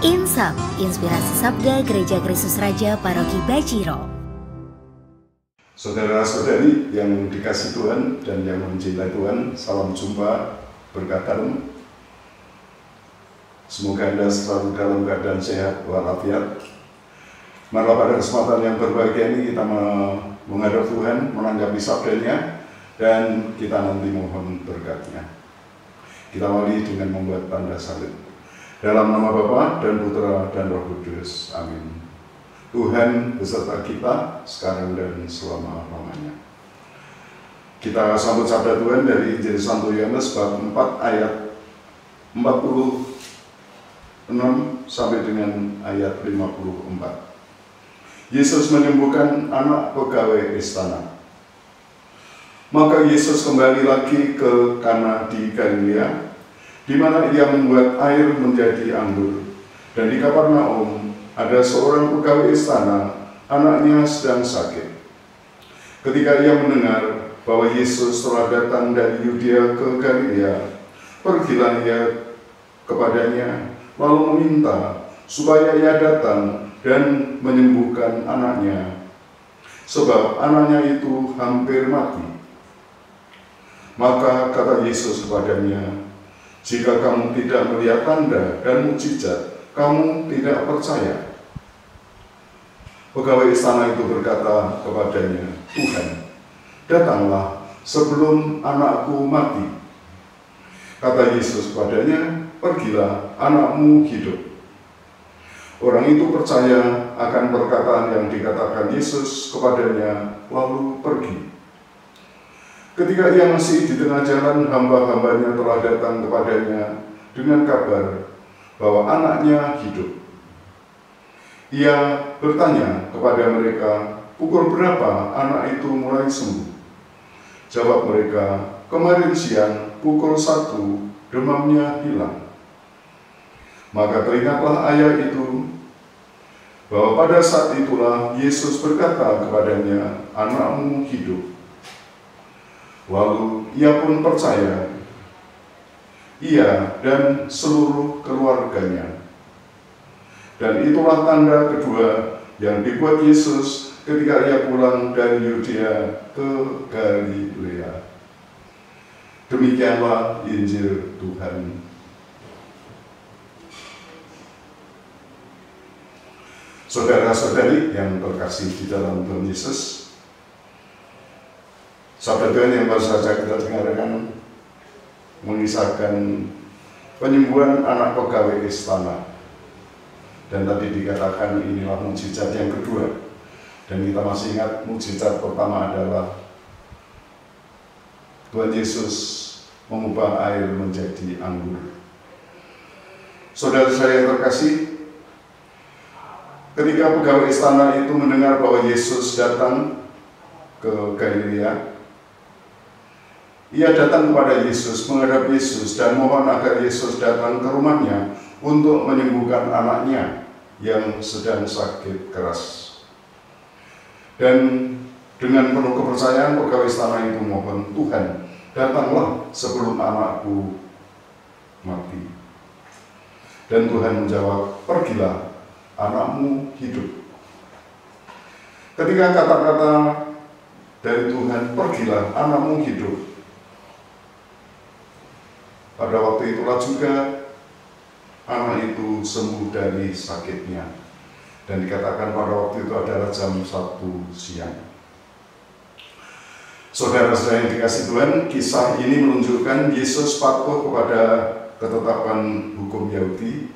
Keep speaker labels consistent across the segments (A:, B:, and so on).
A: Insap, Inspirasi Sabda Gereja Kristus Raja Paroki Bajiro.
B: Saudara-saudari yang dikasihi Tuhan dan yang mencintai Tuhan, salam jumpa, berkat dalam. Semoga Anda selalu dalam keadaan sehat walafiat. Marilah pada kesempatan yang berbahagia ini kita menghadap Tuhan, menanggapi sabdanya, dan kita nanti mohon berkatnya. Kita awali dengan membuat tanda salib. Dalam nama Bapa dan Putra dan Roh Kudus. Amin. Tuhan beserta kita sekarang dan selama-lamanya. Kita sambut sabda Tuhan dari Injil Santo Yohanes bab 4 ayat 46 sampai dengan ayat 54. Yesus menyembuhkan anak pegawai istana. Maka Yesus kembali lagi ke Kana di Galilea, di mana ia membuat air menjadi anggur. Dan di Kapernaum ada seorang pegawai istana, anaknya sedang sakit. Ketika ia mendengar bahwa Yesus telah datang dari Yudea ke Galilea, pergilah ia kepadanya, lalu meminta supaya ia datang dan menyembuhkan anaknya, sebab anaknya itu hampir mati. Maka kata Yesus kepadanya, "Jika kamu tidak melihat tanda dan mukjizat, kamu tidak percaya." Pegawai istana itu berkata kepadanya, "Tuhan, datanglah sebelum anakku mati." Kata Yesus kepadanya, "Pergilah, anakmu hidup." Orang itu percaya akan perkataan yang dikatakan Yesus kepadanya, lalu pergi. Ketika ia masih di tengah jalan, hamba-hambanya telah datang kepadanya dengan kabar bahwa anaknya hidup. Ia bertanya kepada mereka, "Pukul berapa anak itu mulai sembuh?" Jawab mereka, "Kemarin siang pukul 1, demamnya hilang." Maka teringatlah ayah itu bahwa pada saat itulah Yesus berkata kepadanya, "Anakmu hidup." Lalu ia pun percaya, ia dan seluruh keluarganya. Dan itulah tanda kedua yang dibuat Yesus ketika ia pulang dari Yudea ke Galilea. Demikianlah Injil Tuhan. Saudara-saudari yang terkasih di dalam Tuhan Yesus, sabda Tuhan yang baru saja kita dengarkan mengisahkan penyembuhan anak pegawai istana. Dan tadi dikatakan inilah mukjizat yang kedua. Dan kita masih ingat mukjizat pertama adalah Tuhan Yesus mengubah air menjadi anggur. Saudara saya yang terkasih, ketika pegawai istana itu mendengar bahwa Yesus datang ke Galilea, ia datang kepada Yesus, menghadap Yesus, dan mohon agar Yesus datang ke rumahnya untuk menyembuhkan anaknya yang sedang sakit keras. Dan dengan penuh kepercayaan pegawai istana itu mohon, "Tuhan, datanglah sebelum anakku mati." Dan Tuhan menjawab, "Pergilah, anakmu hidup." Ketika kata-kata dari Tuhan, "Pergilah, anakmu hidup," pada waktu itulah juga anak itu sembuh dari sakitnya. Dan dikatakan pada waktu itu adalah jam 1 siang. Saudara-saudara yang dikasihi Tuhan, kisah ini menunjukkan Yesus patuh kepada ketetapan hukum Yahudi,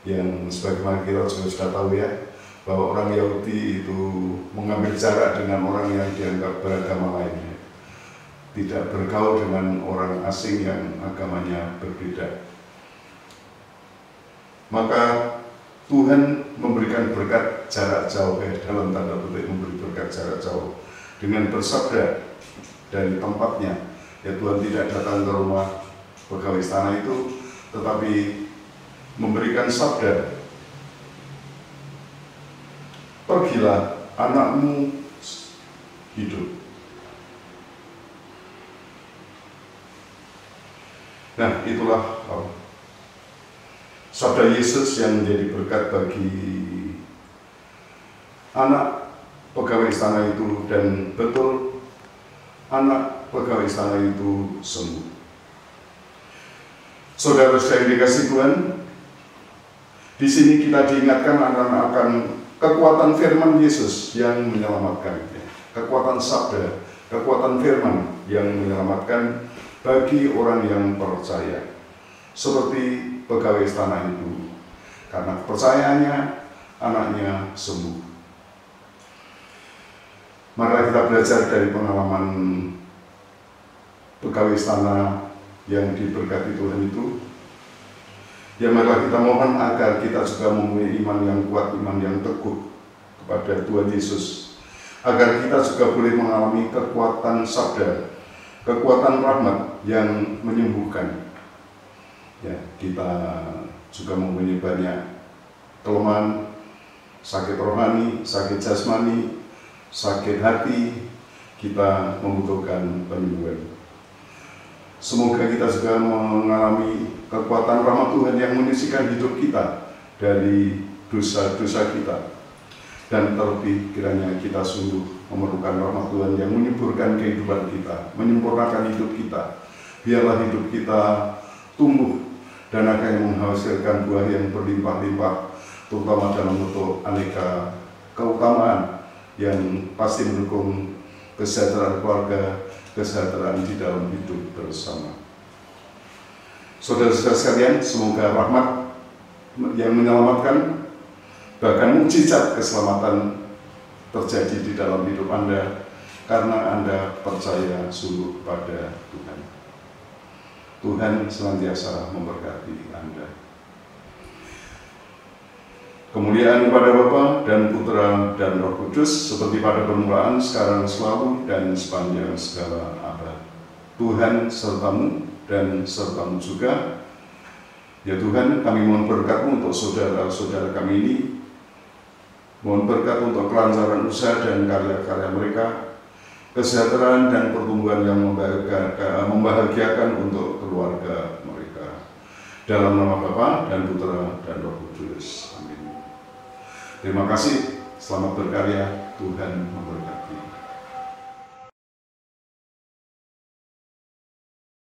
B: yang sebagaimana kita juga sudah tahu ya, bahwa orang Yahudi itu mengambil jarak dengan orang yang dianggap beragama lainnya, tidak bergaul dengan orang asing yang agamanya berbeda. Maka Tuhan memberikan berkat jarak jauh, dalam tanda petik memberi berkat jarak jauh, dengan bersabda dari tempatnya. Ya, Tuhan tidak datang ke rumah pegawai istana itu, tetapi memberikan sabda, "Pergilah, anakmu hidup." Nah, itulah sabda Yesus yang menjadi berkat bagi anak pegawai istana itu, dan betul anak pegawai istana itu sembuh. Saudara-saudara yang dikasihi Tuhan, di sini kita diingatkan akan kekuatan firman Yesus yang menyelamatkan, kekuatan sabda, kekuatan firman yang menyelamatkan bagi orang yang percaya, seperti pegawai istana itu, karena kepercayaannya anaknya sembuh. Mari kita belajar dari pengalaman pegawai istana yang diberkati Tuhan itu. Ya, marilah kita mohon agar kita juga mempunyai iman yang kuat, iman yang teguh kepada Tuhan Yesus, agar kita juga boleh mengalami kekuatan sabda, kekuatan rahmat yang menyembuhkan. Ya, kita juga mempunyai banyak kelemahan, sakit rohani, sakit jasmani, sakit hati, kita membutuhkan penyembuhan. Semoga kita juga mengalami kekuatan rahmat Tuhan yang menyucikan hidup kita dari dosa-dosa kita. Dan terlebih kiranya kita sungguh memerlukan rahmat Tuhan yang menyuburkan kehidupan kita, menyempurnakan hidup kita. Biarlah hidup kita tumbuh dan akan menghasilkan buah yang berlimpah-limpah, terutama dalam bentuk aneka keutamaan yang pasti mendukung kesejahteraan keluarga, kesejahteraan di dalam hidup bersama. Saudara-saudara sekalian, semoga rahmat yang menyelamatkan, bahkan mukjizat keselamatan terjadi di dalam hidup Anda karena Anda percaya sungguh pada Tuhan. Tuhan senantiasa memberkati Anda. Kemuliaan kepada Bapa dan Putra dan Roh Kudus, seperti pada permulaan, sekarang, selalu, dan sepanjang segala abad. Tuhan sertamu dan sertamu juga. Ya Tuhan, kami mohon berkat-Mu untuk saudara-saudara kami ini. Mohon berkat untuk kelancaran usaha dan karya-karya mereka, kesejahteraan dan pertumbuhan yang membahagiakan untuk keluarga mereka. Dalam nama Bapa dan Putra dan Roh Kudus. Amin. Terima kasih, selamat berkarya, Tuhan memberkati.